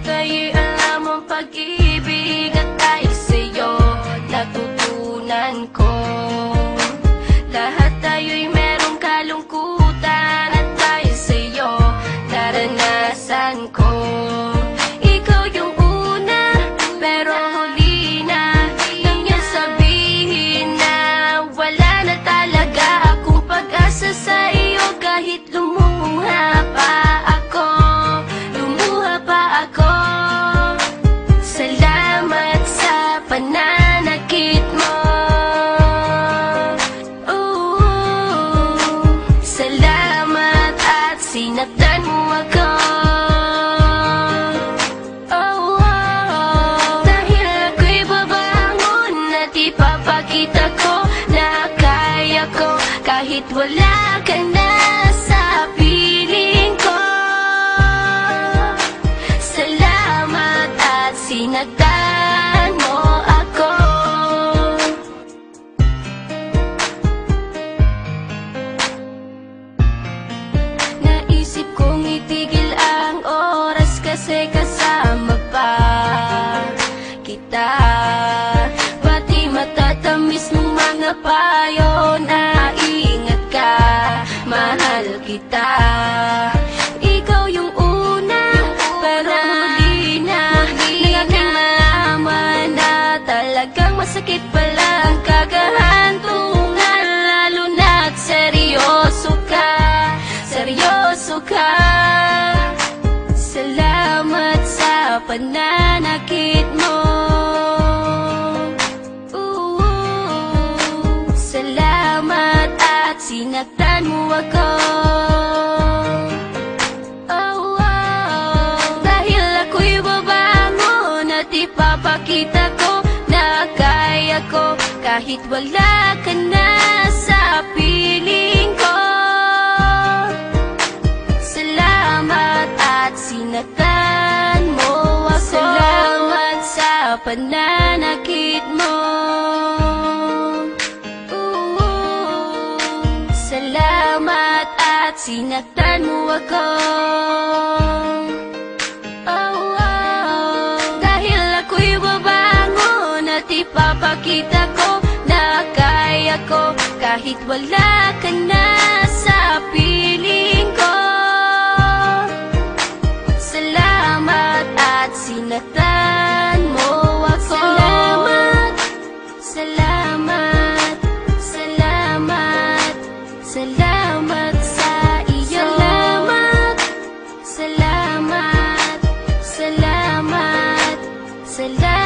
tayo'y alam ang pag-ibig at dahil sa'yo natutunan ko. Lahat tayo'y merong kalungkutan at dahil sa'yo naranasan ko. Ikaw yung una pero huli na nang iyong sabihin na wala na talaga akong pag-asa sa iyo. Kahit lumuha pa ako, salamat sa pananakit mo. Salamat at sinaktan mo ako. Dahil ako'y babangon at ipapakita ko na kaya ko kahit wala ka na sa piling ko. Salamat at sinaktan mo ako. Naisip kong itigil ang oras kasi kasama pa kita. Pati matatamis mong mga payo na ingat ka, mahal kita. Ikaw yung una pero huli na nang aking malaman na talagang masakit pala ang kagahantungan. Lalo na't seryoso ka, seryoso ka. Salamat sa pananakit mo. Salamat at sinaktan mo ako. Dahil ako'y babangon at ipapakita ko na kaya ko kahit wala ka na sa piling ko. Salamat at sinaktan mo ako. Salamat sa pananakit mo. Salamat at sinaktan mo ako. Dahil ako'y babangon at ipapakita ko na kaya ko kahit wala ka na sa piling ko. Salamat at sinaktan mo ako. Salamat, salamat, salamat sa iyo. Salamat, salamat, salamat, salamat.